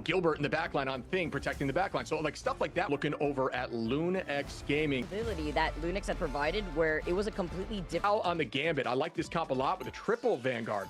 Gilbert in the backline on Thing protecting the backline. So like stuff like that looking over at LuneX Gaming. Ability that LuneX had provided where it was a completely different... Out on the Gambit. I like this comp a lot with a triple Vanguard.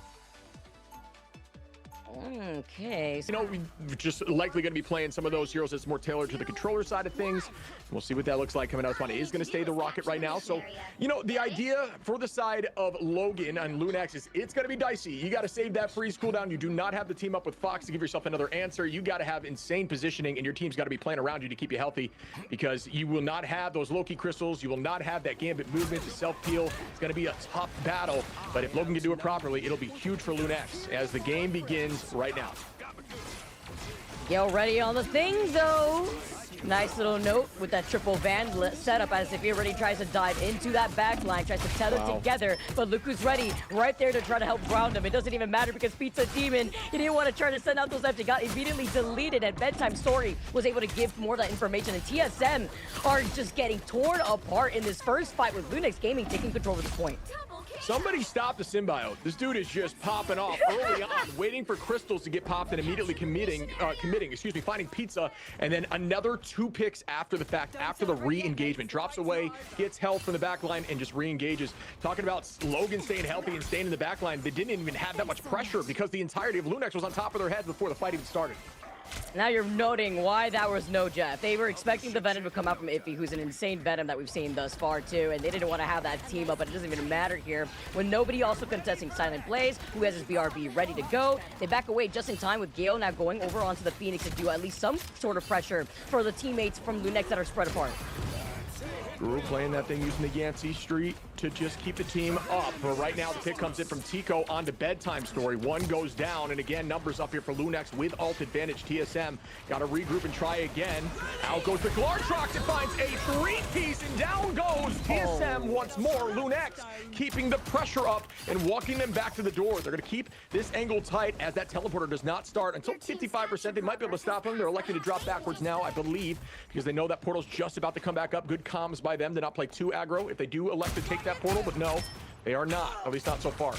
Okay. You know, we're just likely going to be playing some of those heroes that's more tailored to the controller side of things. We'll see what that looks like coming out. Fun is going to stay the Rocket right now. So, you know, the idea for the side of Logan and LuneX is it's going to be dicey. You got to save that freeze cooldown. You do not have the team up with Fox to give yourself another answer. You got to have insane positioning, and your team's got to be playing around you to keep you healthy, because you will not have those Loki crystals. You will not have that Gambit movement to self-heal. It's going to be a tough battle, but if Logan can do it properly, it'll be huge for LuneX as the game begins right now. Gale ready on the Thing, though. Nice little note with that triple van setup as if he already tries to dive into that back line, tries to tether together. But look who's ready, right there to try to help ground him. It doesn't even matter because Pizzademon, he didn't want to try to send out those empty. Got immediately deleted, and Bedtimestory was able to give more of that information. And TSM are just getting torn apart in this first fight with LuneX Gaming taking control of this point. Somebody stop the symbiote. This dude is just popping off early on, waiting for crystals to get popped and immediately finding Pizza, and then another 2 picks after the fact, after the re-engagement. Drops away, gets health from the back line, and just re-engages. Talking about Logan staying healthy and staying in the back line, they didn't even have that much pressure because the entirety of LuneX was on top of their heads before the fight even started. Now you're noting why that was no Jeff. They were expecting the Venom to come out from iFfy, who's an insane Venom that we've seen thus far too, and they didn't want to have that team up, but it doesn't even matter here. When nobody also contesting SilentBlaze, who has his BRB ready to go, they back away just in time with Gale now going over onto the Phoenix to do at least some sort of pressure for the teammates from LuneX that are spread apart. Guru playing that thing using the Yancey Street to just keep the team up. But right now, the pick comes in from Tico onto Bedtimestory. One goes down, and again, numbers up here for LuneX with ult advantage. TSM got to regroup and try again. Out goes the Glartrox. It finds a 3-piece, and down goes TSM once more. LuneX keeping the pressure up and walking them back to the door. They're going to keep this angle tight as that teleporter does not start until 55%. They might be able to stop him. They're electing to drop backwards now, I believe, because they know that portal's just about to come back up. Good comms by them to not play too aggro if they do elect to take that portal, but no, they are not, at least not so far.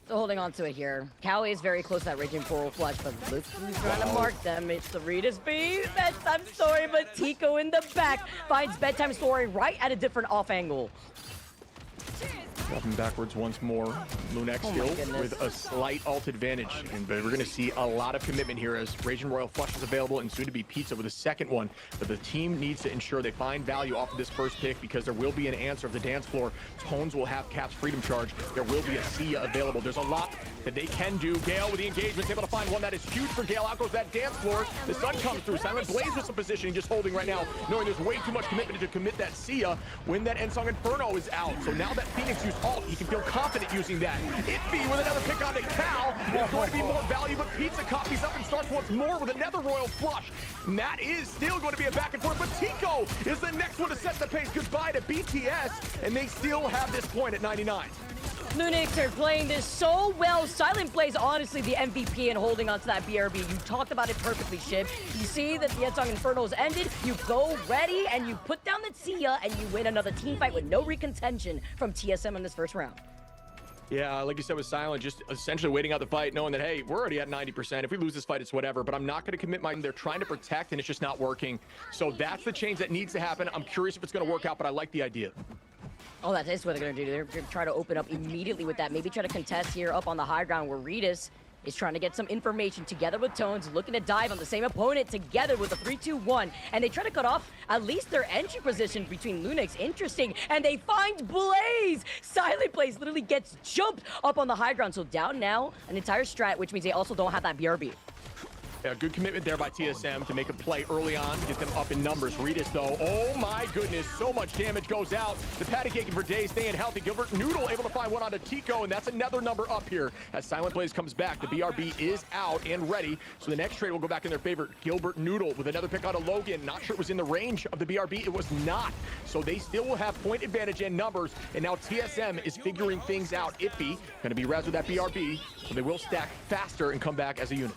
So holding on to it here. Cali is very close to that Raging Portal flush, but look who's trying to mark them. It's the Rita's B, Bedtimestory, but Tico in the back finds Bedtimestory right at a different off angle. Dropping backwards once more. LuneX still with a slight ult advantage. And we're going to see a lot of commitment here as Raging Royal Flush is available and soon to be Pizza with a second one. But the team needs to ensure they find value off of this first pick because there will be an answer of the dance floor. Tonez will have Cap's Freedom Charge. There will be a Sia available. There's a lot that they can do. Gale with the engagement, able to find one that is huge for Gale. Out goes that dance floor. The sun comes through. SilentBlaze with some positioning, just holding right now, knowing there's way too much commitment to commit that Sia when that Ensong Inferno is out. So now that Phoenix used ult, he can feel confident using that. iFfy with another pick on the Cal is going to be more value, but Pizza copies up and starts once more with another Royal Flush. And that is still going to be a back and forth, but Tico is the next one to set the pace. Goodbye to BTS, and they still have this point at 99. LuneX are playing this so well. SilentBlaze, honestly, the MVP and holding onto that BRB. You talked about it perfectly, Shibb. You see that the Ensong Inferno's ended, you go ready, and you put down the Sia, and you win another team fight with no recontention from TSM in this first round. Yeah, like you said with Silent, just essentially waiting out the fight, knowing that, hey, we're already at 90%. If we lose this fight, it's whatever, but I'm not going to commit mine. They're trying to protect, and it's just not working. So that's the change that needs to happen. I'm curious if it's going to work out, but I like the idea. Oh, that is what they're going to do. They're going to try to open up immediately with that. Maybe try to contest here up on the high ground where Ritas is trying to get some information together with Tonez, looking to dive on the same opponent together with a 3-2-1. And they try to cut off at least their entry position between LuneX. Interesting. And they find Blaze. SilentBlaze literally gets jumped up on the high ground. So down now an entire strat, which means they also don't have that BRB. Yeah, good commitment there by TSM to make a play early on, get them up in numbers. Ritas, though, oh my goodness, so much damage goes out. The patty caking for days, staying healthy. Gilbert Noodle able to find one onto Tico, and that's another number up here. As SilentBlaze comes back, the BRB is out and ready, so the next trade will go back in their favor. Gilbert Noodle with another pick out of Logan. Not sure it was in the range of the BRB. It was not. So they still will have point advantage and numbers, and now TSM is figuring things out. iFfy going to be res with that BRB, so they will stack faster and come back as a unit.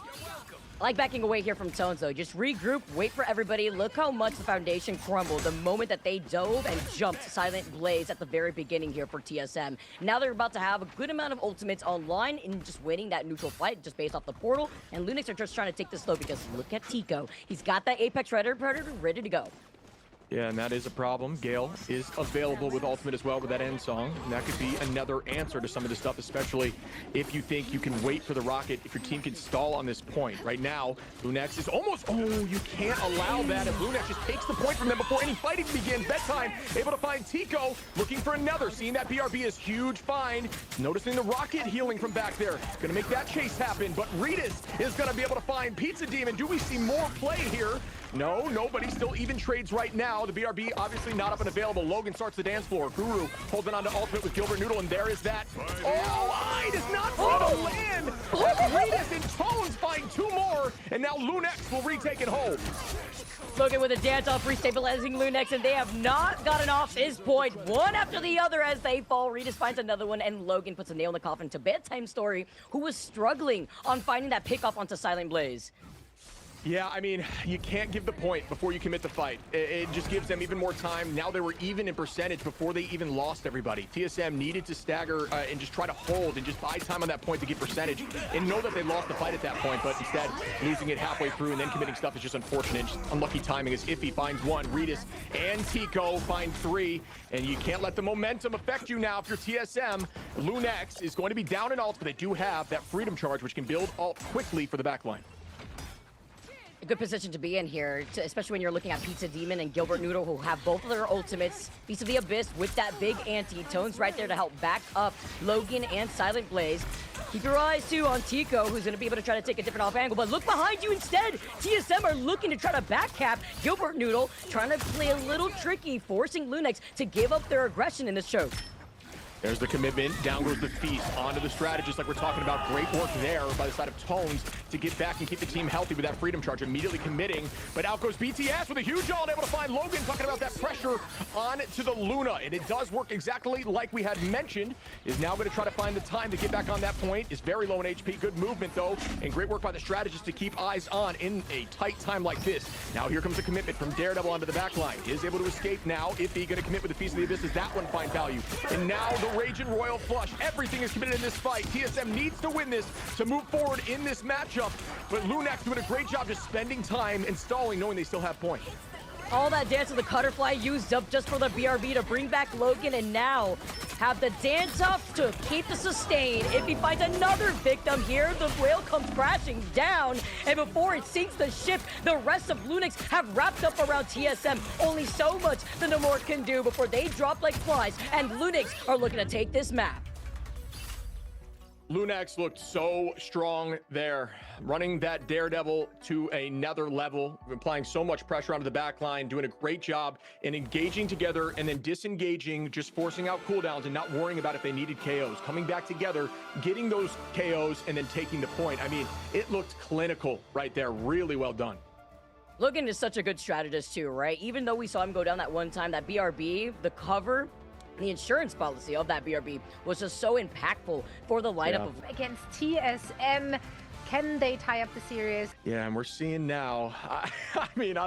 I like backing away here from Tonez, though. Just regroup, wait for everybody. Look how much the foundation crumbled the moment that they dove and jumped Silent Blaze at the very beginning here for TSM. Now they're about to have a good amount of ultimates online in just winning that neutral fight just based off the portal. And LuneX are just trying to take this slow because look at Tico. He's got that Apex Predator ready to go. Yeah, and that is a problem. Gale is available with ultimate as well with that end song. And that could be another answer to some of this stuff, especially if you think you can wait for the rocket, if your team can stall on this point. Right now, LuneX is almost, oh, you can't allow that. If LuneX just takes the point from them before any fighting begins. Bedtime able to find Tico, looking for another. Seeing that BRB is huge find. Noticing the rocket healing from back there. Gonna make that chase happen, but Redis is gonna be able to find Pizzademon. Do we see more play here? No, nobody still even trades right now. The BRB obviously not up and available. Logan starts the dance floor. Guru holding on to ultimate with Gilbert Noodle, and there is that. Oh, I does not seem to land. Redis and Tonez find two more, and now LuneX will retake it home. Logan with a dance off, restabilizing LuneX, and they have not gotten off his point. One after the other as they fall. Redis finds another one, and Logan puts a nail in the coffin to Bedtimestory, who was struggling on finding that pick off onto Silent Blaze. Yeah, I mean, you can't give the point before you commit the fight. It just gives them even more time. Now they were even in percentage before they even lost everybody. TSM needed to stagger and just try to hold and just buy time on that point to get percentage and know that they lost the fight at that point, but instead losing it halfway through and then committing stuff is just unfortunate. Just unlucky timing as iffy finds one. Redis and Tico find three, and you can't let the momentum affect you now if you're TSM. LuneX is going to be down in ult, but they do have that freedom charge, which can build ult quickly for the backline. A good position to be in here, especially when you're looking at Pizzademon and Gilbert Noodle, who have both of their ultimates. Beast of the Abyss with that big ante. Tonez right there to help back up Logan and Silent Blaze. Keep your eyes, too, on Tico, who's going to be able to try to take a different off angle. But look behind you instead. TSM are looking to try to backcap Gilbert Noodle, trying to play a little tricky, forcing LuneX to give up their aggression in this choke. There's the commitment. Down goes the feast. Onto the strategist like we're talking about. Great work there by the side of Tonez to get back and keep the team healthy with that freedom charge. Immediately committing. But out goes BTS with a huge ult, able to find Logan. Talking about that pressure on to the Luna. And it does work exactly like we had mentioned. Is now going to try to find the time to get back on that point. Is very low in HP. Good movement, though. And great work by the strategist to keep eyes on in a tight time like this. Now here comes a commitment from Daredevil onto the back line. Is able to escape now. Iffy going to commit with the Feast of the Abyss. Does that one find value? And now the Raging Royal Flush. Everything is committed in this fight. TSM needs to win this to move forward in this matchup. But LuneX doing a great job just spending time and stalling, knowing they still have points. All that dance of the Cutterfly used up just for the BRB to bring back Logan, and now have the dance off to keep the sustain. If he finds another victim here, the whale comes crashing down, and before it sinks the ship, the rest of LuneX have wrapped up around TSM. Only so much the Namor can do before they drop like flies, and LuneX are looking to take this map. LuneX looked so strong there, running that Daredevil to another level, applying so much pressure onto the back line, doing a great job in engaging together and then disengaging, just forcing out cooldowns and not worrying about if they needed KOs. Coming back together, getting those KOs, and then taking the point. I mean, it looked clinical right there. Really well done. Logan is such a good strategist too, right? Even though we saw him go down that one time, that BRB, the cover, the insurance policy of that BRB was just so impactful for the lineup of against TSM. Can they tie up the series? Yeah, and we're seeing now. I mean,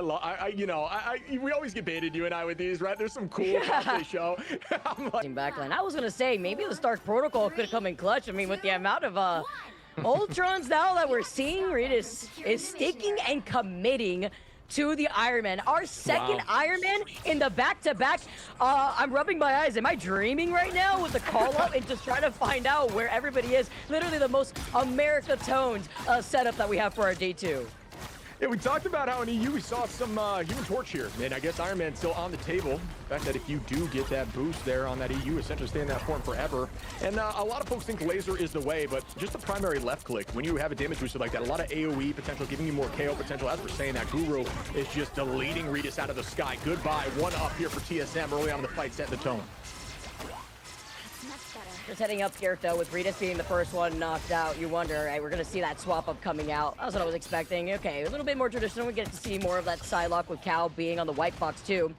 we always get baited, you and I, with these, right? There's some cool stuff they show. Backline. I was gonna say maybe the Stark Protocol could come in clutch. I mean, with the amount of Ultrons now that we're seeing, Redis is sticking and committing to the Iron Man. Our second Iron Man in the back-to-back. I'm rubbing my eyes. Am I dreaming right now with the call-up and just trying to find out where everybody is? Literally the most America-toned setup that we have for our D2. Yeah, we talked about how in EU we saw some Human Torch here, and I guess Iron Man's still on the table. The fact that if you do get that boost there on that EU, essentially stay in that form forever. And a lot of folks think laser is the way, but just the primary left click, when you have a damage booster like that, a lot of AoE potential, giving you more KO potential. As we're saying, that Guru is just deleting Redis out of the sky. Goodbye, one up here for TSM early on in the fight, setting the tone. Just heading up here, though, with Redis being the first one knocked out. You wonder, right, we're going to see that swap up coming out. That's what I was expecting. Okay, a little bit more traditional. We get to see more of that Psylocke with Cal being on the white box, too.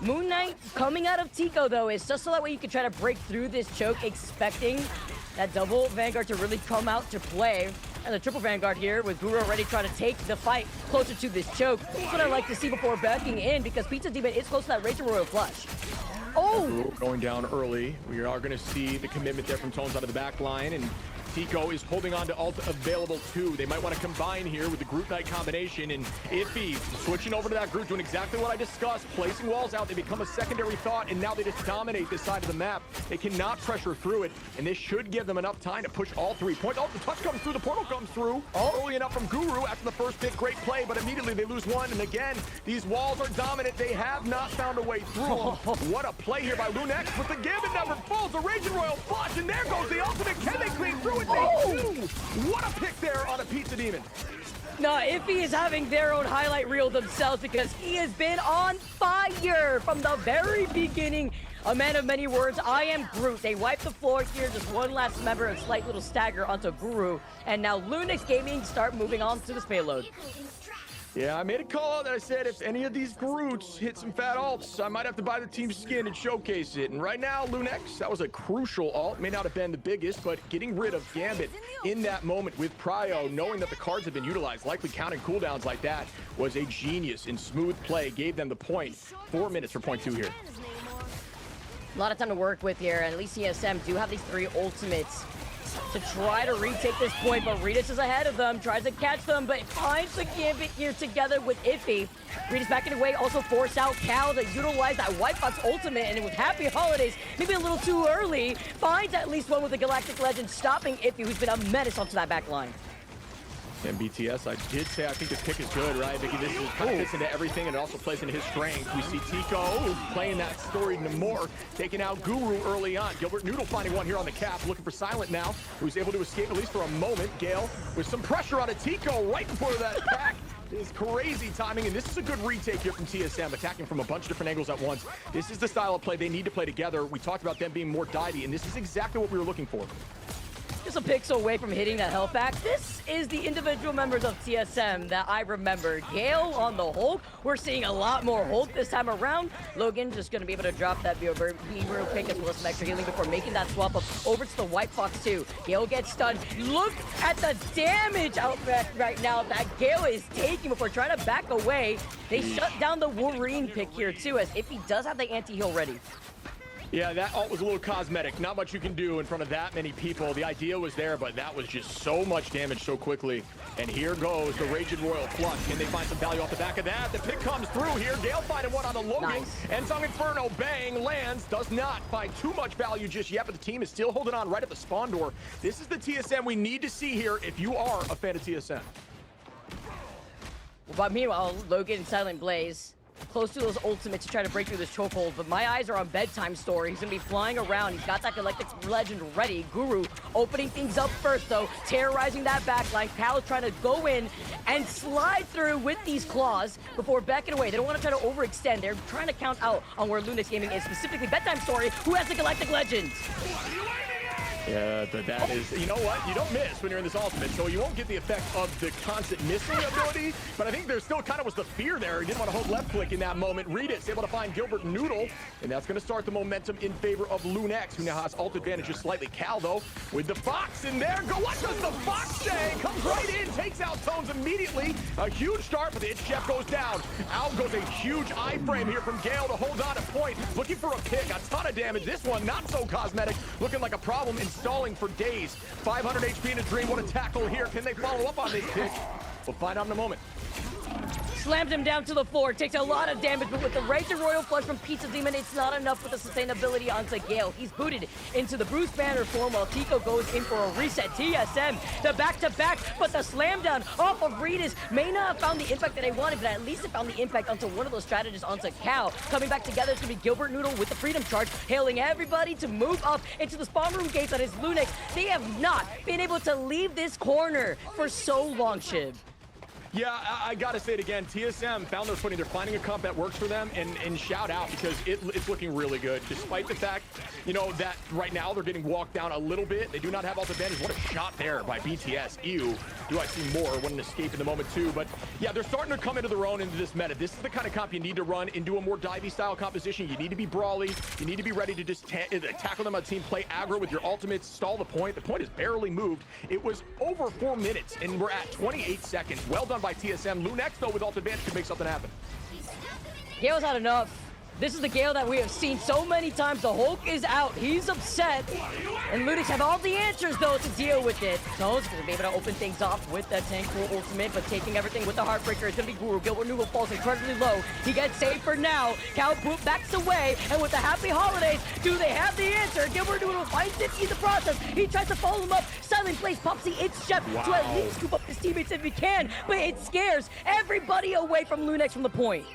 Moon Knight coming out of Tico, though, is just so that way you can try to break through this choke, expecting that double Vanguard to really come out to play. And the triple Vanguard here with Guru already trying to take the fight closer to this choke. That's what I like to see before backing in, because Pizzademon is close to that Raging Royal flush. Oh! Going down early. We are going to see the commitment there from Tonez out of the back line, and Tico is holding on to ult available too. They might want to combine here with the Group Knight combination, and iFfy switching over to that group, doing exactly what I discussed, placing walls out. They become a secondary thought, and now they just dominate this side of the map. They cannot pressure through it, and this should give them enough time to push all 3 points. Oh, the touch comes through, the portal comes through. Early enough from Guru after the first pick, great play, but immediately they lose one, and again, these walls are dominant. They have not found a way through them. What a play here by LuneX with the Gambit number falls, the Raging Royal flush, and there goes the ultimate. Can they clean through it? They do. What a pick there on a Pizzademon. No, iFfy is having their own highlight reel themselves, because he has been on fire from the very beginning. A man of many words, I am Groot. They wipe the floor here, just one last member, a slight little stagger onto Guru. And now LuneX Gaming start moving on to this payload. Yeah, I made a call that I said if any of these Groots hit some fat ults, I might have to buy the team skin and showcase it. And right now, LuneX, that was a crucial ult. May not have been the biggest, but getting rid of Gambit in that moment with Prio, knowing that the cards have been utilized, likely counting cooldowns like that, was a genius and smooth play. Gave them the point. 4 minutes for point 2 here. A lot of time to work with here, and at least TSM do have these 3 ultimates to try to retake this point, but Redis is ahead of them, tries to catch them, but finds the Gambit here together with iFfy. Redis backing away, also force out Cal to utilize that White Fox ultimate, and with Happy Holidays, maybe a little too early, finds at least one with the Galactic Legend, stopping iFfy, who's been a menace onto that back line. And BTS, I did say I think this pick is good, right? Because this is, kind of fits into everything, and it also plays into his strength. We see Tico playing that story no more, taking out Guru early on. Gilbert Noodle finding one here on the cap, looking for Silent now, who's able to escape at least for a moment. Gale with some pressure on a Tico right before that pack. Is crazy timing, and this is a good retake here from TSM, attacking from a bunch of different angles at once. This is the style of play they need to play together. We talked about them being more divey, and this is exactly what we were looking for. Just a pixel away from hitting that health back. This is the individual members of TSM that I remember. Gale on the Hulk. We're seeing a lot more Hulk this time around. Logan just going to be able to drop that be real quick, as well as some extra healing before making that swap up over to the White Fox too. Gale gets stunned. Look at the damage out right now that Gale is taking before trying to back away. They shut down the Wolverine pick here too, as iFfy does have the anti-heal ready. Yeah, that ult was a little cosmetic. Not much you can do in front of that many people. The idea was there, but that was just so much damage so quickly. And here goes the Raging Royal flush. Can they find some value off the back of that? The pick comes through here. Gale finding one on the Logan. Nice. And Song Inferno, bang, lands. Does not find too much value just yet, but the team is still holding on right at the spawn door. This is the TSM we need to see here if you are a fan of TSM. But meanwhile, Logan and Silent Blaze close to those ultimates to try to break through this chokehold, but my eyes are on Bedtimestory. He's gonna be flying around. He's got that Galactic Legend ready. Guru opening things up first, though, terrorizing that backline. Cal trying to go in and slide through with these claws before backing away. They don't want to try to overextend. They're trying to count out on where LuneX Gaming is, specifically Bedtimestory, who has the Galactic Legend. Yeah, that is, you know what? You don't miss when you're in this ultimate, so you won't get the effect of the constant missing ability, but I think there still kind of was the fear there. He didn't want to hold left click in that moment. Redis able to find Gilbert Noodle, and that's going to start the momentum in favor of LuneX, who now has ult advantage just slightly. Cal, though, with the Fox in there. Go, what does the Fox say? Comes right in, takes out Tonez immediately. A huge start, but the Itch Chef goes down. Out goes a huge iframe here from Gale to hold on to point. Looking for a pick, a ton of damage. This one not so cosmetic, looking like a problem stalling for days. 500 HP in a dream. What a tackle here. Can they follow up on this pick? We'll find out in a moment. Slams him down to the floor, takes a lot of damage, but with the Raging Royal flush from Pizzademon, it's not enough with the sustainability onto Gale. He's booted into the Bruce Banner form while Tico goes in for a reset. TSM, the back-to-back, but the slam down off of Redis may not have found the impact that they wanted, but at least it found the impact onto one of those strategists onto Cal. Coming back together, it's going to be Gilbert Noodle with the Freedom Charge, hailing everybody to move up into the spawn room gates on his LuneX. They have not been able to leave this corner for so long, Shib. Yeah, I gotta say it again. TSM found their footing. They're finding a comp that works for them, and shout out because it's looking really good. Despite the fact, you know, that right now they're getting walked down a little bit. They do not have ult advantage. What a shot there by BTS. Ew. Do I see more? What an escape in the moment too. But yeah, they're starting to come into their own into this meta. This is the kind of comp you need to run into a more divey style composition. You need to be brawly. You need to be ready to just tackle them on team, play aggro with your ultimates, stall the point. The point is barely moved. It was over 4 minutes, and we're at 28 seconds. Well done by TSM. LuneX, though, with ult advantage, could make something happen. Gale's had enough. This is the Gale that we have seen so many times. The Hulk is out. He's upset. And LuneX have all the answers, though, to deal with it. Tonez going to be able to open things off with that tank cool ultimate, but taking everything with the Heartbreaker is going to be Guru. Gilbert Newell falls incredibly low. He gets saved for now. Cal backs away, and with the Happy Holidays, do they have the answer? Gilbert Newell finds it in the process. He tries to follow him up. Silent Blaze pops the Shep to at least scoop up his teammates if he can, but it scares everybody away from LuneX from the point.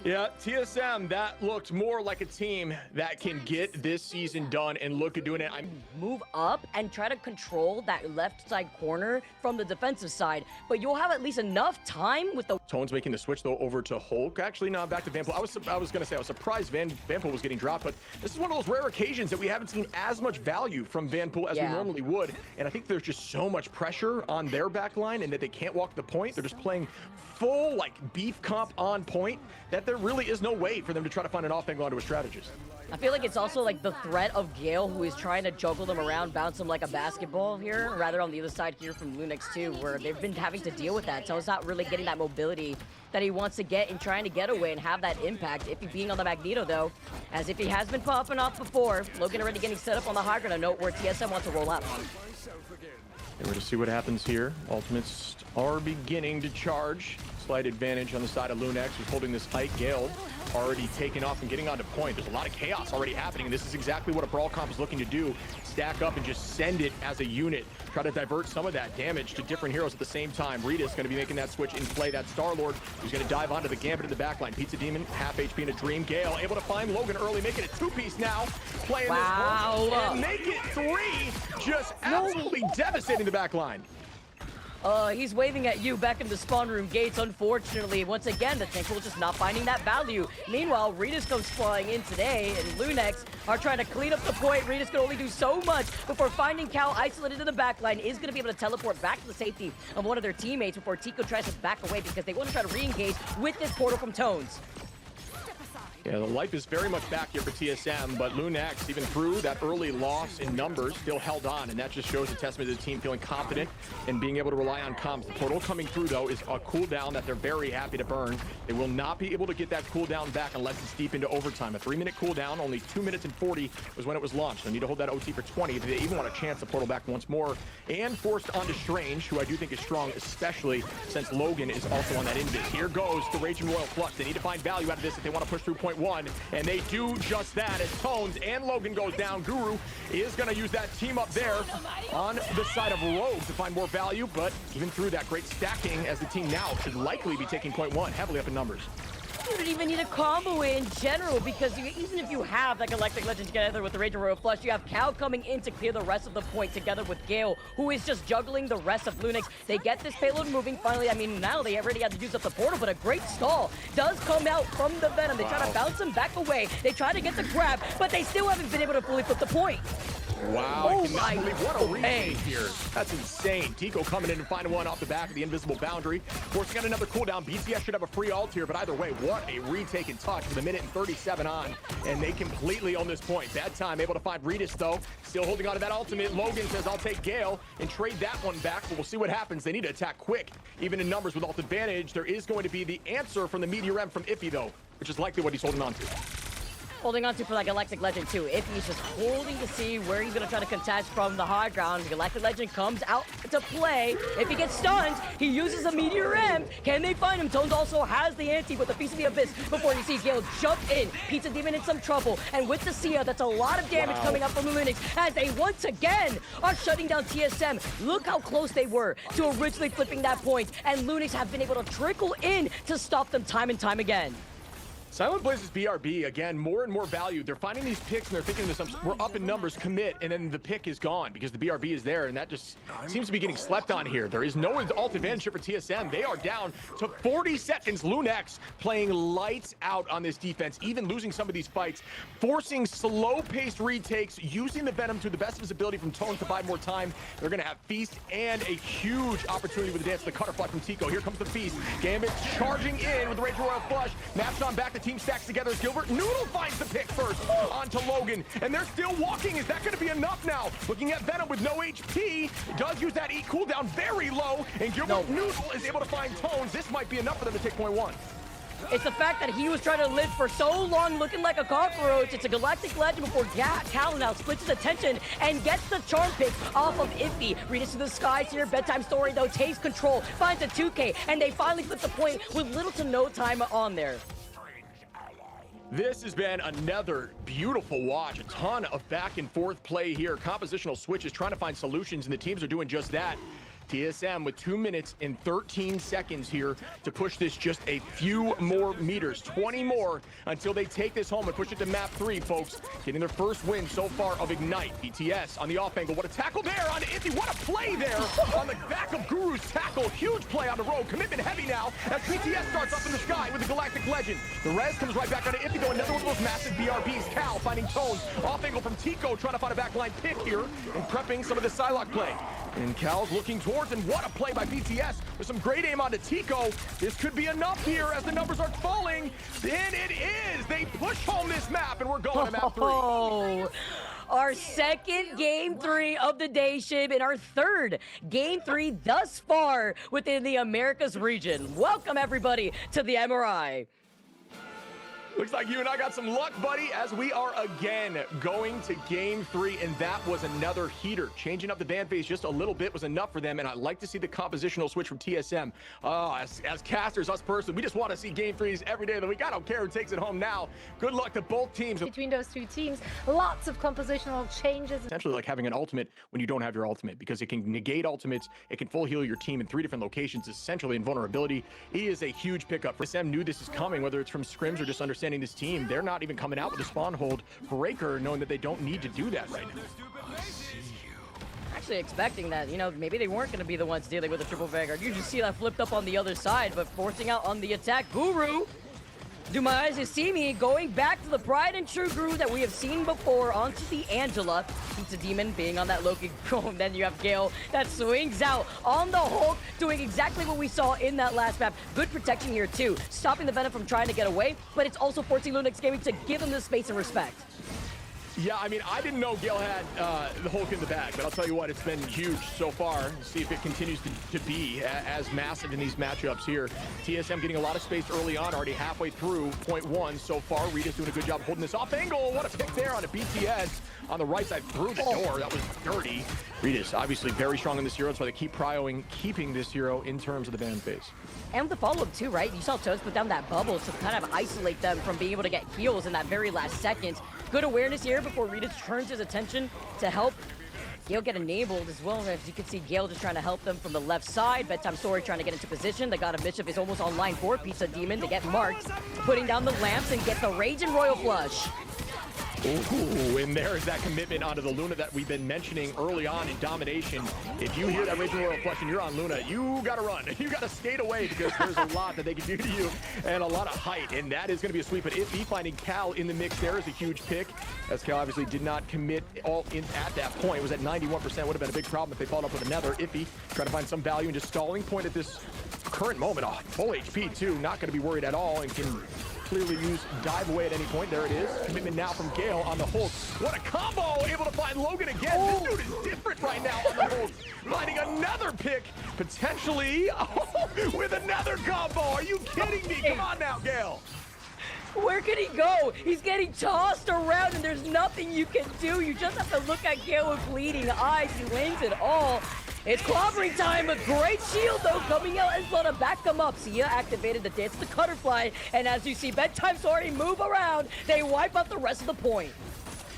Yeah, TSM, that looked more like a team that can get this season done and look at doing it. Move up and try to control that left side corner from the defensive side, but you'll have at least enough time with the... Tonez making the switch, though, over to Hulk. Actually, no, back to Vanpool. I was going to say, I was surprised Vanpool was getting dropped, but this is one of those rare occasions that we haven't seen as much value from Vanpool as we normally would, and I think there's just so much pressure on their back line and that they can't walk the point. They're just playing full, like, beef comp on point, that there really is no way for them to try to find an off-angle onto a strategist. I feel like it's also like the threat of Gale, who is trying to juggle them around, bounce them like a basketball here, rather on the other side here from LuneX too, where they've been having to deal with that. So it's not really getting that mobility that he wants to get and trying to get away and have that impact. Iffy being on the Magneto though, as if he has been popping off before. Logan already getting set up on the high ground, a note where TSM wants to roll out. And we're to see what happens here. Ultimates are beginning to charge. Slight advantage on the side of LuneX, who's holding this height. Gale already taking off and getting onto point. There's a lot of chaos already happening, and this is exactly what a brawl comp is looking to do. Stack up and just send it as a unit. Try to divert some of that damage to different heroes at the same time. Rita's going to be making that switch in play. That Star-Lord who's going to dive onto the Gambit in the backline. Pizzademon, half HP in a dream. Gale able to find Logan early, making it two-piece now. Playing this one and make it three. Just absolutely devastating the backline. He's waving at you back in the spawn room gates. Unfortunately, once again, the Tico just not finding that value. Meanwhile, Rita's comes flying in today, and LuneX are trying to clean up the point. Rita's can only do so much before finding Cal isolated in the backline. Is going to be able to teleport back to the safety of one of their teammates before Tico tries to back away because they want to try to re-engage with this portal from Tonez. Yeah, the life is very much back here for TSM, but LuneX, even through that early loss in numbers, still held on, and that just shows a testament to the team feeling confident and being able to rely on comms. The portal coming through, though, is a cooldown that they're very happy to burn. They will not be able to get that cooldown back unless it's deep into overtime. A 3-minute cooldown, only 2 minutes and 40 was when it was launched. They need to hold that OT for 20 if they even want to chance the portal back once more. And forced onto Strange, who I do think is strong, especially since Logan is also on that invis. Here goes the Raging Royal Flux. They need to find value out of this if they want to push through point one, and they do just that as Tonez and Logan goes down. Guru is going to use that team up there on the side of Rogue to find more value, but even through that great stacking, as the team now should likely be taking point one, heavily up in numbers. You don't even need a combo in general, because even if you have like Electric Legend together with the Raging Royal Flush, you have Cal coming in to clear the rest of the point together with Gale, who is just juggling the rest of LuneX. They get this payload moving finally. I mean, now they already had to use up the portal, but a great stall does come out from the Venom. They try to bounce him back away. They try to get the grab, but they still haven't been able to fully flip the point. Wow, I cannot believe what a retake here. That's insane. Tico coming in and finding one off the back of the invisible boundary. Forcing out another cooldown. BTS should have a free ult here, but either way, what a retake and touch with a minute and 37 on. And they completely own this point. That time, able to find Rita's though. Still holding on to that ultimate. Logan says, I'll take Gale and trade that one back, but we'll see what happens. They need to attack quick. Even in numbers with ult advantage, there is going to be the answer from the Meteor M from Iffy though, which is likely what he's holding on to. Holding on to for like Electric Legend too. If he's just holding to see where he's gonna try to contest from the high ground. The Electric Legend comes out to play. If he gets stunned, he uses a Meteor M. Can they find him? Tonez also has the ante with the Piece of the Abyss before you see Gale jump in. Pizzademon in some trouble. And with the Sia, that's a lot of damage coming up from LuneX as they once again are shutting down TSM. Look how close they were to originally flipping that point. And LuneX have been able to trickle in to stop them time and time again. Silent Blaze's BRB, again, more and more value. They're finding these picks and they're thinking to themselves, we're up in numbers, commit, and then the pick is gone because the BRB is there, and that just seems to be getting slept on here. There is no ult advantage here for TSM. They are down to 40 seconds. LuneX playing lights out on this defense, even losing some of these fights, forcing slow-paced retakes, using the Venom to the best of his ability from Tonez to buy more time. They're going to have Feast and a huge opportunity with the dance, the Cutterfly from Tico. Here comes the Feast. Gambit charging in with the Rage Royal Flush. Maps on back. The team stacks together as Gilbert. Noodle finds the pick first onto Logan, and they're still walking. Is that going to be enough now? Looking at Venom with no HP, does use that E cooldown very low, and Gilbert Noodle is able to find Tonez. This might be enough for them to take point one. It's the fact that he was trying to live for so long looking like a cockroach. It's a galactic legend before Cal now splits his attention and gets the charm pick off of iffy. Reaches to the skies here. Bedtime Story, though, takes control, finds a 2K, and they finally flip the point with little to no time on there. This has been another beautiful watch. A ton of back and forth play here. Compositional switches, trying to find solutions, and the teams are doing just that. TSM with 2 minutes and 13 seconds here to push this just a few more meters, 20 more until they take this home and push it to map 3, folks. Getting their first win so far of Ignite. BTS on the off angle. What a tackle there on iffy. What a play there on the back of Guru's tackle. Huge play on the road. Commitment heavy now as BTS starts up in the sky with the Galactic Legend. The res comes right back onto iffy, though. Another one of those massive BRBs. Cal finding Tonez. Off angle from Tico, trying to find a backline pick here and prepping some of the Psylocke play. And Cal's looking towards, and what a play by BTS with some great aim onto Tico. This could be enough here as the numbers are falling. And it is. They push home this map, and we're going to map 3. Oh, our second game 3 of the day, Shib, and our third game 3 thus far within the Americas region. Welcome, everybody, to the MRI. Looks like you and I got some luck, buddy, as we are again going to game 3, and that was another heater. Changing up the ban phase just a little bit was enough for them, and I'd like to see the compositional switch from TSM. As casters, us personally, we just want to see game 3s every day of the week. I don't care who takes it home now. Good luck to both teams. Between those two teams, lots of compositional changes. Essentially like having an ultimate when you don't have your ultimate, because it can negate ultimates, it can full heal your team in 3 different locations, essentially invulnerability. He is a huge pickup. TSM knew this is coming, whether it's from scrims or just understanding this team. They're not even coming out with a spawn hold breaker, knowing that they don't need to do that right now. Actually expecting that, you know, maybe they weren't going to be the ones dealing with the triple Vanguard. You just see that flipped up on the other side, but forcing out on the attack. Guru, do my eyes see me going back to the tried and true Guru that we have seen before onto the Angela. Pizzademon being on that Loki chrome. Then you have Gale that swings out on the Hulk, doing exactly what we saw in that last map. Good protection here too, stopping the Venom from trying to get away, but it's also forcing LuneX Gaming to give him the space and respect. Yeah, I mean, I didn't know Gale had the Hulk in the bag, but I'll tell you what, it's been huge so far. See if it continues to be as massive in these matchups here. TSM getting a lot of space early on, already halfway through point 1 so far. Rita's doing a good job holding this off angle. What a pick there on a BTS on the right side through the door. That was dirty. Rita's obviously very strong in this hero. That's why they keep keeping this hero in terms of the ban phase. And with the follow-up too, right? You saw Tonez put down that bubble to kind of isolate them from being able to get heals in that very last second. Good awareness here before Rita turns his attention to help Gale get enabled as well. As you can see, Gale just trying to help them from the left side. Bedtime Story trying to get into position. The God of Mischief is almost on line for Pizzademon to get marked. Putting down the lamps and get the Rage and Royal Flush. Ooh, and there's that commitment onto the Luna that we've been mentioning early on in domination. If you hear that Rage and Royal Flush and you're on Luna, you gotta run. You gotta skate away because there's a lot that they can do to you and a lot of height. And that is gonna be a sweep. But iffy finding Cal in the mix there is a huge pick. As Cal obviously did not commit all in at that point. It was at 91%. Would have been a big problem if they followed up with another. Iffy trying to find some value in just stalling point at this current moment. Oh, full HP too. Not gonna be worried at all and can clearly use dive away at any point. There it is. Commitment now from Gale on the Hulk. What a combo! Able to find Logan again. Oh. This dude is different right now on the Hulk. Finding another pick, potentially with another combo. Are you kidding me? Come on now, Gale. Where can he go? He's getting tossed around and there's nothing you can do. You just have to look at Gale with bleeding eyes. He lanes it all. It's clobbering time. A great shield, though, coming out as well to back them up. Sia activated the dance, the Cutterfly, and as you see, Bedtimestory move around. They wipe out the rest of the point.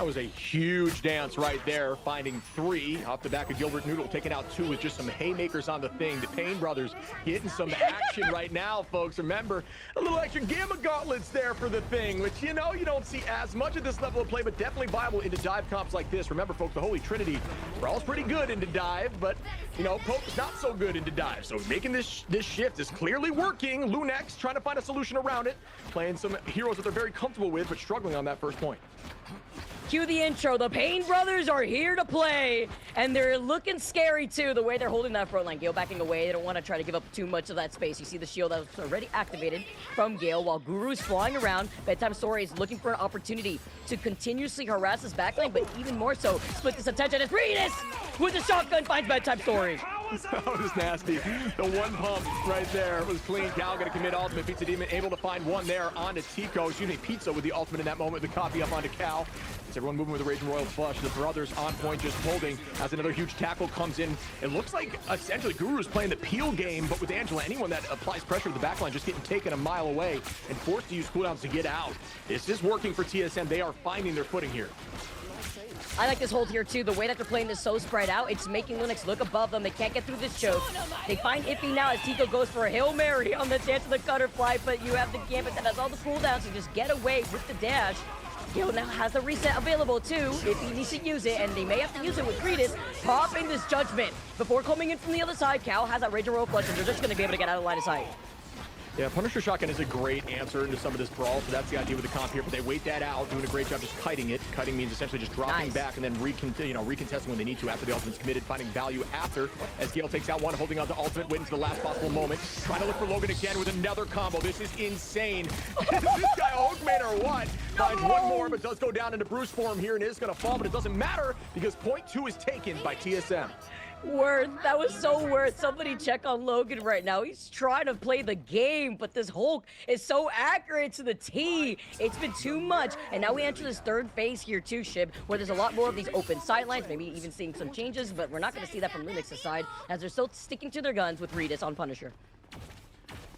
That was a huge dance right there, finding 3 off the back of Gilbert Noodle, taking out 2 with just some haymakers on the thing. The Payne brothers getting some action right now, folks. Remember, a little extra Gamma Gauntlets there for the thing, which, you know, you don't see as much of this level of play, but definitely viable into dive comps like this. Remember, folks, the Holy Trinity, Brawl's pretty good into dive, but, you know, Poke's not so good into dive. So making this shift is clearly working. LuneX trying to find a solution around it, playing some heroes that they're very comfortable with, but struggling on that first point. Cue the intro. The Payne brothers are here to play, and they're looking scary too, the way they're holding that front line. Gale backing away. They don't want to try to give up too much of that space. You see the shield that was already activated from Gale, while Guru's flying around. Bedtimestory is looking for an opportunity to continuously harass his backline, but even more so, split this attention as Breedy with the shotgun finds Bedtimestory. That was nasty. The one pump right there was clean. Cal gonna commit ultimate. Pizzademon able to find one there onto Tico. Excuse me, Pizza with the ultimate in that moment. The copy up onto Cal. It's everyone moving with the Raging Royal Flush. The brothers on point just holding as another huge tackle comes in. It looks like essentially Guru's playing the peel game, but with Angela, anyone that applies pressure to the backline just getting taken a mile away and forced to use cooldowns to get out. This is working for TSM. They are finding their footing here. I like this hold here too. The way that they're playing this so spread out, it's making LuneX look above them. They can't get through this choke. They find iffy now as Tico goes for a Hail Mary on the chance of the Cutterfly, but you have the Gambit that has all the cooldowns to just get away with the dash. Gale now has the reset available too, if he needs to use it, and they may have to use it with Breedy popping this Judgment. Before coming in from the other side, Cal has that Raging Royal Flush, and they're just going to be able to get out of line of sight. Yeah, Punisher Shotgun is a great answer into some of this brawl, so that's the idea with the comp here, but they wait that out, doing a great job just kiting it. Kiting means essentially just dropping back and then recontesting when they need to after the ultimate's committed, finding value after, as Gale takes out one, holding on to ultimate, waiting to the last possible moment, trying to look for Logan again with another combo. This is insane. Is this guy Oakman or what? Finds one more, but does go down into Bruce form here and is going to fall, but it doesn't matter because point 2 is taken by TSM. Worth. That was so worth. Somebody check on Logan right now. He's trying to play the game, but this Hulk is so accurate to the T. It's been too much. And now we enter this third phase here too, Shibb, where there's a lot more of these open sidelines, maybe even seeing some changes, but we're not going to see that from LuneX's side, as they're still sticking to their guns with Breedy on Punisher.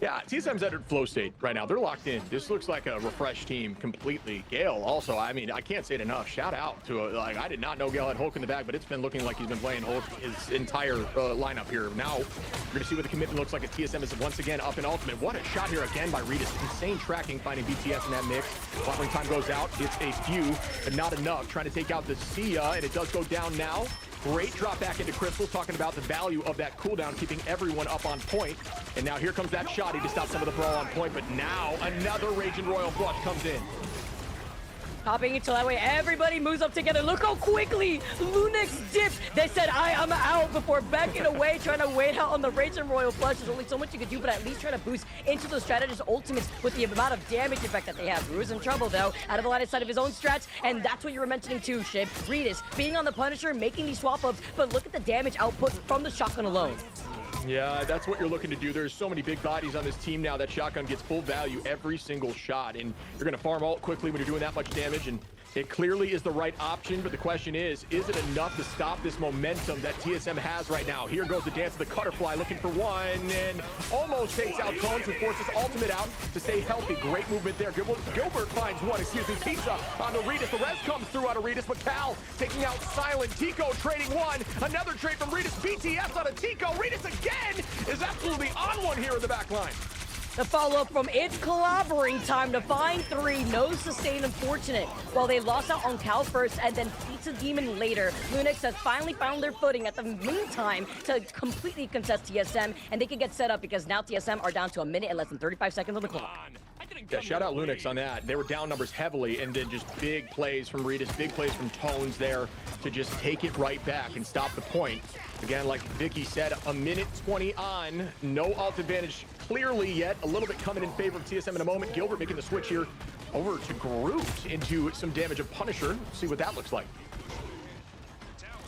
Yeah, TSM's at flow state right now. They're locked in. This looks like a refreshed team completely. Gale also, I mean, I can't say it enough. Shout out to, like, I did not know Gale had Hulk in the bag, but it's been looking like he's been playing Hulk his entire lineup here. Now, we're going to see what the commitment looks like as TSM is once again up in ultimate. What a shot here again by Breedy. Insane tracking, finding BTS in that mix. Buffering time goes out. It's a few, but not enough. Trying to take out the Sia, and it does go down now. Great drop back into Crystal, talking about the value of that cooldown, keeping everyone up on point. And now here comes that shotty to stop some of the brawl on point, but now another Raging Royal Flush comes in. Hopping into that way, everybody moves up together. Look how quickly LuneX dipped. They said, I'm out before backing away, trying to wait out on the Raging Royal Flush. There's only so much you can do, but at least try to boost into those strategist ultimates with the amount of damage effect that they have. Guru's in trouble, though, out of the line of sight of his own strats, and that's what you were mentioning too, Shibb. Breedy being on the Punisher, making these swap-ups, but look at the damage output from the shotgun alone. Yeah, that's what you're looking to do. There's so many big bodies on this team now that shotgun gets full value every single shot, and you're going to farm ult quickly when you're doing that much damage, and it clearly is the right option, but the question is it enough to stop this momentum that TSM has right now? Here goes the dance of the Cutterfly, looking for one, and almost takes out Tonez, who forces ultimate out to stay healthy. Great movement there. Gilbert finds one, Pizza on the Regis. The rest comes through out of Regis, but Cal taking out Silent. Tico trading one. Another trade from Regis. BTS out of Tico. Regis again is absolutely on one here in the back line. The follow-up from It's Clobbering time to find 3. No sustain, unfortunate. While they lost out on Cal first and then Pizzademon later, LuneX has finally found their footing at the meantime to completely contest TSM, and they can get set up because now TSM are down to 1 minute and less than 35 seconds on the clock. Yeah, shout out LuneX on that. They were down numbers heavily, and then just big plays from Regis, big plays from Tonez there to just take it right back and stop the point. Again, like Vicky said, 1 minute 20 on, no ult advantage clearly yet. A little bit coming in favor of TSM in a moment. Gilbert making the switch here over to Groot into some damage of Punisher. See what that looks like.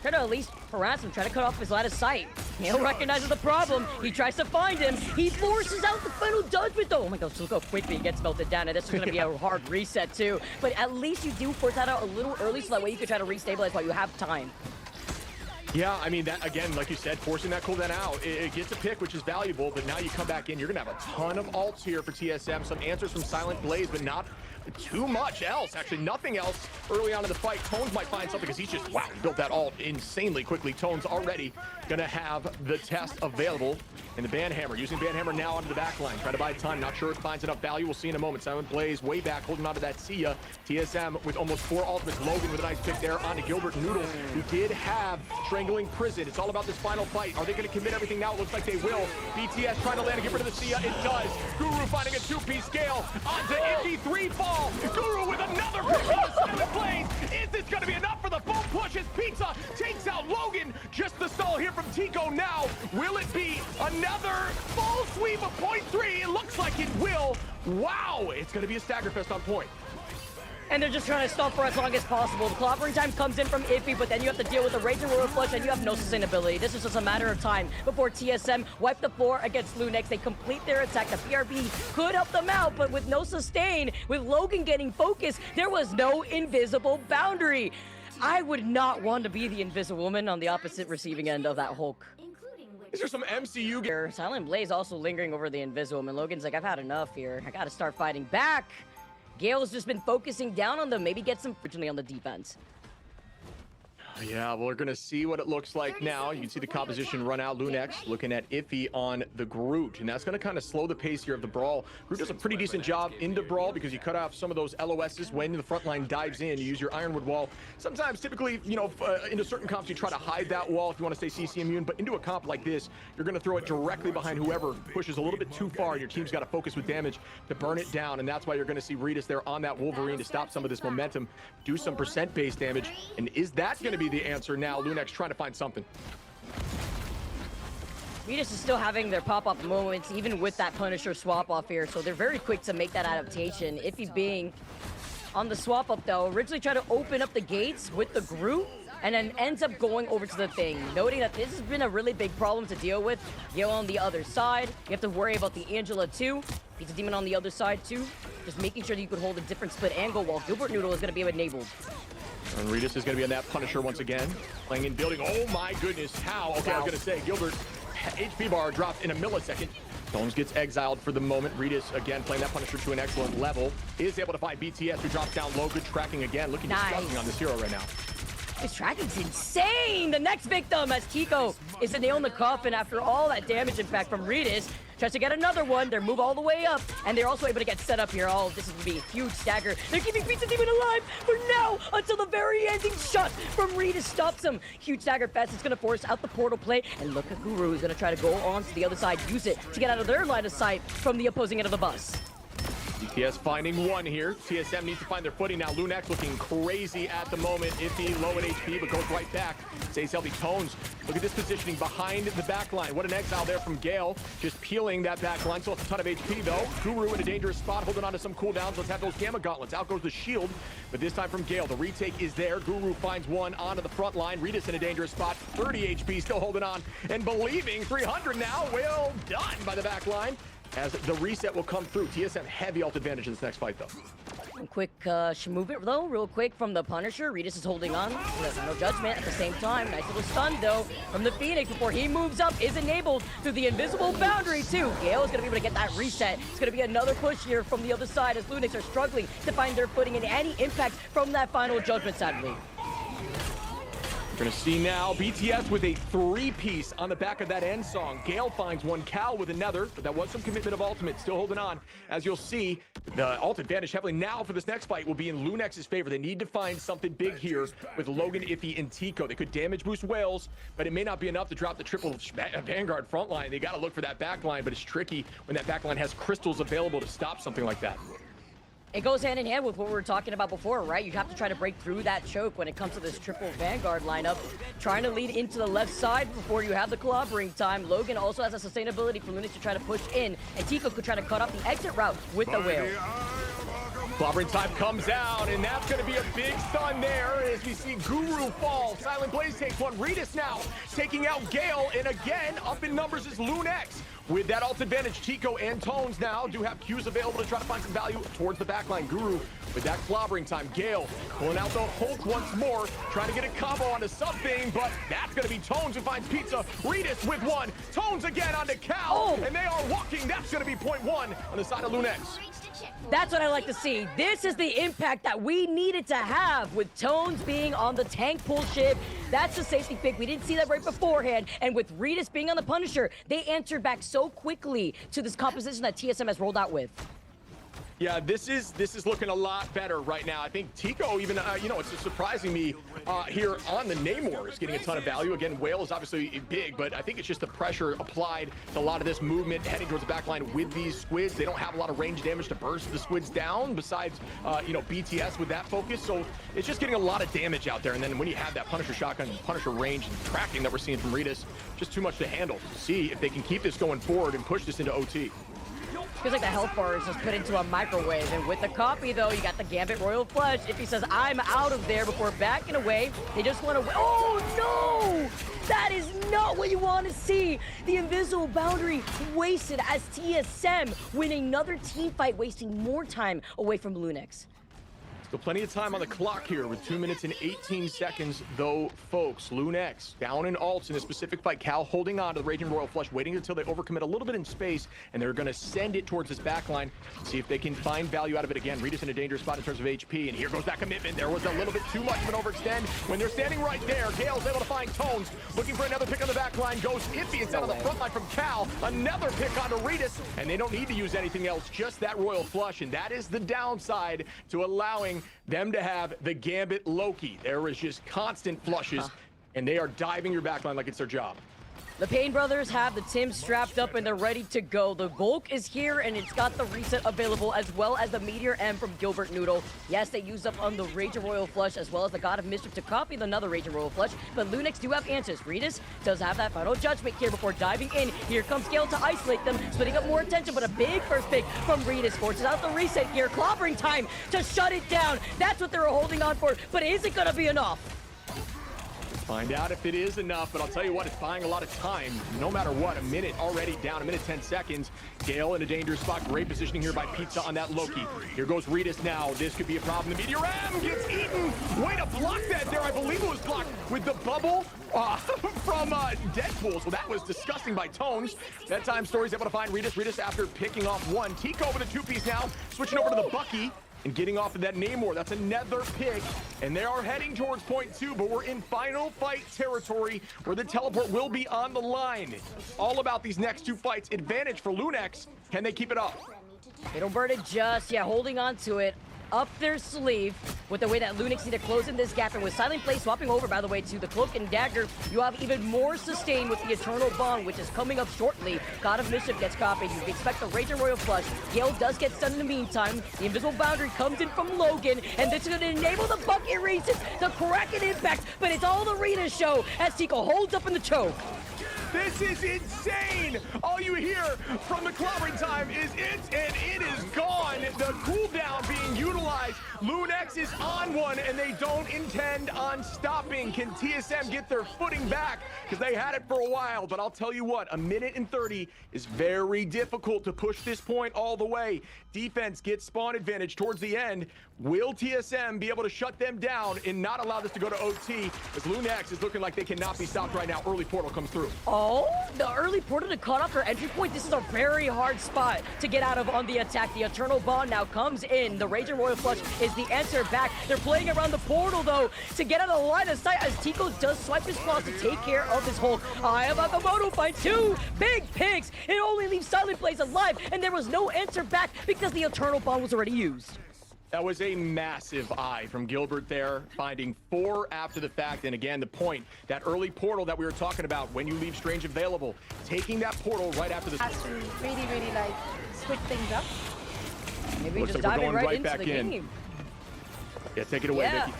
Try to at least harass him, try to cut off his line of sight. Gale recognizes the problem. He tries to find him. He forces out the final judgment, though. Oh my gosh, look how quickly he gets melted down. And this is going to be a hard reset, too. But at least you do force that out a little early so that way you can try to restabilize while you have time. Yeah, I mean, that again, like you said, forcing that cooldown out, it gets a pick, which is valuable, but now you come back in, you're going to have a ton of ults here for TSM, some answers from Silent Blaze, but not too much else. Actually, nothing else early on in the fight. Tonez might find something because he's just, wow, he built that ult insanely quickly. Tonez already going to have the test available. And the Banhammer, using Banhammer now onto the back line. Try to buy time. Not sure it finds enough value. We'll see in a moment. SilentBlaze way back, holding onto that Sia. TSM with almost 4 ultimates. Logan with a nice pick there onto Gilbert Noodle, who did have Strangling Prison. It's all about this final fight. Are they going to commit everything now? It looks like they will. BTS trying to land and get rid of the Sia. It does. Guru finding a 2-piece Gale onto iFfy 3 fall. Guru with another pick from the SilentBlaze. Is this going to be enough for the full push as Pizza takes out Logan? Just the stall here from Tico now. Will it be another full sweep of point 3? It looks like it will. Wow, it's going to be a stagger fest on point. And they're just trying to stop for as long as possible. The clobbering time comes in from iFfy, but then you have to deal with the Raging Royal Flush, and you have no sustainability. This is just a matter of time before TSM wipe the floor against LuneX. They complete their attack. The PRB could help them out, but with no sustain, with Logan getting focused, there was no invisible boundary. I would not want to be the Invisible Woman on the opposite receiving end of that Hulk. Is there some MCU Here, SilentBlaze also lingering over the Invisible Woman. Logan's like, I've had enough here. I gotta start fighting back. Gale's just been focusing down on them. Maybe get some originally on the defense. Yeah, well, we're going to see what it looks like now. You can see the composition run out. LuneX looking at iFfy on the Groot, and that's going to kind of slow the pace here of the brawl. Groot does a pretty decent job into brawl because you cut off some of those LOSs when the front line dives in. You use your Ironwood wall. Sometimes, typically, you know, into certain comps, you try to hide that wall if you want to stay CC immune, but into a comp like this, you're going to throw it directly behind whoever pushes a little bit too far, and your team's got to focus with damage to burn it down, and that's why you're going to see Redis there on that Wolverine to stop some of this momentum, do some percent-based damage, and is that going to be the answer now? LuneX trying to find something. Redis is still having their pop-up moments, even with that Punisher swap-off here, so they're very quick to make that adaptation. iFfy being on the swap-up, though, originally tried to open up the gates with the Groot, and then ends up going over to the Thing, noting that this has been a really big problem to deal with. Gale on the other side, you have to worry about the Angela too, Pizzademon on the other side too, just making sure that you could hold a different split angle while Gilbert Noodle is going to be enabled. And Redis is going to be on that Punisher once again, playing in building. Oh my goodness, how? Okay, I was going to say, Gilbert, HP bar dropped in a millisecond. Tonez gets exiled for the moment. Redis, again, playing that Punisher to an excellent level. Is able to find BTS, who drops down low. Good tracking again. Looking disgusting on this hero right now. His tracking's insane! The next victim, as Tico is a nail in the coffin after all that damage impact from Redis. Tries to get another one. They move all the way up, and they're also able to get set up here. Oh, this is going to be a huge stagger. They're keeping Pizzademon alive for now until the very ending shot from Redis stops him. Huge stagger fest. It's going to force out the portal play, and look at Guru is going to try to go on to the other side, use it to get out of their line of sight from the opposing end of the bus. BTS finding one here. TSM needs to find their footing now. LuneX looking crazy at the moment. iFfy low in HP, but goes right back. Stays healthy. Tonez, look at this positioning behind the back line. What an exile there from Gale. Just peeling that back line. Still has a ton of HP, though. Guru in a dangerous spot, holding on to some cooldowns. Let's have those Gamma Gauntlets. Out goes the shield, but this time from Gale. The retake is there. Guru finds one onto the front line. Redis in a dangerous spot. 30 HP, still holding on and believing. 300 now. Well done by the back line, as the reset will come through. TSM heavy ult advantage in this next fight, though. Quick move it, though, real quick from the Punisher. Redis is holding on. There's no judgment at the same time. Nice little stun, though, from the Phoenix before he moves up. Is enabled through the invisible boundary, too. Gale is going to be able to get that reset. It's going to be another push here from the other side as LuneX are struggling to find their footing and any impact from that final judgment, sadly. We're going to see now BTS with a 3-piece on the back of that end song. Gale finds one, Cal with another, but that was some commitment of ultimate. Still holding on. As you'll see, the ult advantage heavily now for this next fight will be in LuneX's favor. They need to find something big here with Logan, iFfy, and Tico. They could damage boost Wales, but it may not be enough to drop the triple Vanguard front line. They got to look for that back line, but it's tricky when that back line has crystals available to stop something like that. It goes hand in hand with what we were talking about before, right? You have to try to break through that choke when it comes to this triple Vanguard lineup. Trying to lead into the left side before you have the clobbering time. Logan also has a sustainability for LuneX to try to push in, and Tico could try to cut off the exit route with the whale. Clobbering time comes out, and that's going to be a big stun there as we see Guru fall. SilentBlaze takes one. Redis now taking out Gale, and again, up in numbers is LuneX. With that ult advantage, Tico and Tonez now do have Qs available to try to find some value towards the backline. Guru with that clobbering time. Gale pulling out the Hulk once more, trying to get a combo onto something, but that's going to be Tonez who finds Pizza. Redis with one. Tonez again onto Cal, and they are walking. That's going to be point 1 on the side of LuneX. That's what I like to see. This is the impact that we needed to have with Tonez being on the tank pull ship. That's the safety pick. We didn't see that right beforehand. And with Regis being on the Punisher, they answered back so quickly to this composition that TSM has rolled out with. Yeah, this is looking a lot better right now. I think Tico even, you know, it's just surprising me here on the Namor is getting a ton of value. Again, Whale is obviously big, but I think it's just the pressure applied to a lot of this movement heading towards the backline with these squids. They don't have a lot of range damage to burst the squids down besides, you know, BTS with that focus. So it's just getting a lot of damage out there. And then when you have that Punisher shotgun, Punisher range and tracking that we're seeing from Regis, just too much to handle. See if they can keep this going forward and push this into OT. Feels like the health bar is just put into a microwave. And with the copy, though, you got the Gambit Royal Flush. If he says, I'm out of there before backing away, they just want to... Oh, no! That is not what you want to see. The invisible boundary wasted as TSM win another team fight, wasting more time away from LuneX. Still plenty of time on the clock here with 2 minutes and 18 seconds, though, folks. LuneX down in ults in a specific fight. Cal holding on to the Raging Royal Flush, waiting until they overcommit a little bit in space, and they're going to send it towards this backline. See if they can find value out of it again. Regis in a dangerous spot in terms of HP, and here goes that commitment. There was a little bit too much of an overextend. When they're standing right there, Gale's able to find Tonez, looking for another pick on the backline. Goes iffy instead of the front line from Cal. Another pick onto Regis, and they don't need to use anything else, just that Royal Flush, and that is the downside to allowing them to have the Gambit Loki. There is just constant flushes, and they are diving your backline like it's their job. The Payne brothers have the Tim strapped up and they're ready to go. The Volk is here and it's got the reset available as well as the Meteor M from Gilbert Noodle. Yes, they used up on the Raging Royal Flush as well as the God of Mischief to copy another Raging Royal Flush, but LuneX do have answers. Regis does have that final judgment here before diving in. Here comes Gale to isolate them, splitting up more attention, but a big first pick from Regis forces out the reset here. Clobbering time to shut it down. That's what they were holding on for, but is it gonna be enough? Find out if it is enough, but I'll tell you what, it's buying a lot of time. No matter what, a minute already down, a minute 10 seconds. Gale in a dangerous spot. Great positioning here by Pizza on that Loki. Here goes Regis now. This could be a problem. The Meteor M gets eaten. Way to block that there. I believe it was blocked with the bubble from Deadpool. So that was disgusting by Tonez. That time Story's able to find Regis. Regis after picking off one. Tico with a two-piece now. Switching over to the Bucky. And getting off of that Namor, that's another pick. And they are heading towards point 2, but we're in final fight territory where the teleport will be on the line. It's all about these next 2 fights. Advantage for LuneX. Can they keep it up? They don't burn it just, holding on to it. Up their sleeve with the way that LuneX need to close in this gap, and with Silent Play swapping over, by the way, to the Cloak and Dagger, you have even more sustain with the Eternal Bond, which is coming up shortly. God of Mischief gets copied. You can expect the Raging Royal Flush. Gale does get stunned in the meantime. The Invisible Boundary comes in from Logan, and this is going to enable the bucket races, the Kraken impact, but it's all the Rita show as Tico holds up in the choke. This is insane! All you hear from the clobbering time is it, and it is gone. The cooldown being utilized. LuneX is on one, and they don't intend on stopping. Can TSM get their footing back? Because they had it for a while, but I'll tell you what, a minute and 30 is very difficult to push this point all the way. Defense gets spawn advantage towards the end. Will TSM be able to shut them down and not allow this to go to OT? As LuneX is looking like they cannot be stopped right now. Early portal comes through. Oh, the early portal to cut off their entry point. This is a very hard spot to get out of on the attack. The Eternal Bond now comes in. The Raging Royal Flush is the answer back. They're playing around the portal, though, to get out of the line of sight as Tico does swipe his claws to take care of his Hulk. Eye of Akamoto finds 2 big picks. It only leaves Silent Blaze alive, and there was no answer back because the Eternal Bond was already used. That was a massive eye from Gilbert there, finding 4 after the fact. And again, the point, that early portal that we were talking about, when you leave Strange available, taking that portal right after the... Has to really like switch things up. Maybe Looks just like we're diving going right into back the in. game. Yeah, take it away, Vikki.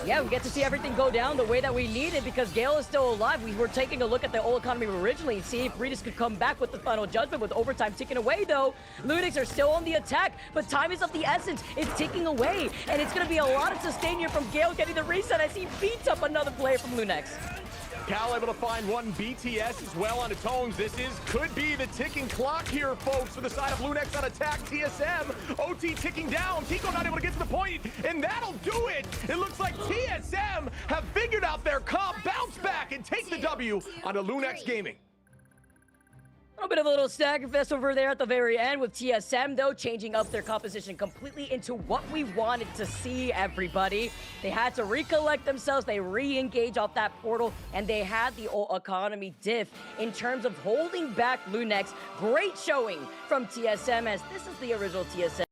Yeah, we get to see everything go down the way that we need it because Gale is still alive. We were taking a look at the old economy originally and see if Regis could come back with the final judgment with overtime ticking away, though. LuneX are still on the attack, but time is of the essence. It's ticking away, and it's going to be a lot of sustain here from Gale getting the reset as he beats up another player from LuneX. Cal able to find 1 BTS as well on the Tonez. This could be the ticking clock here, folks, for the side of LuneX on attack. TSM, OT ticking down. Tico not able to get to the point, and that'll do it. It looks like TSM have figured out their comp, bounce back, and take the W on the LuneX Gaming. A little sacrifice over there at the very end with TSM, though, changing up their composition completely into what we wanted to see, everybody. They had to recollect themselves, they re-engage off that portal, and they had the ult economy diff in terms of holding back LuneX. Great showing from TSM, as this is the original TSM.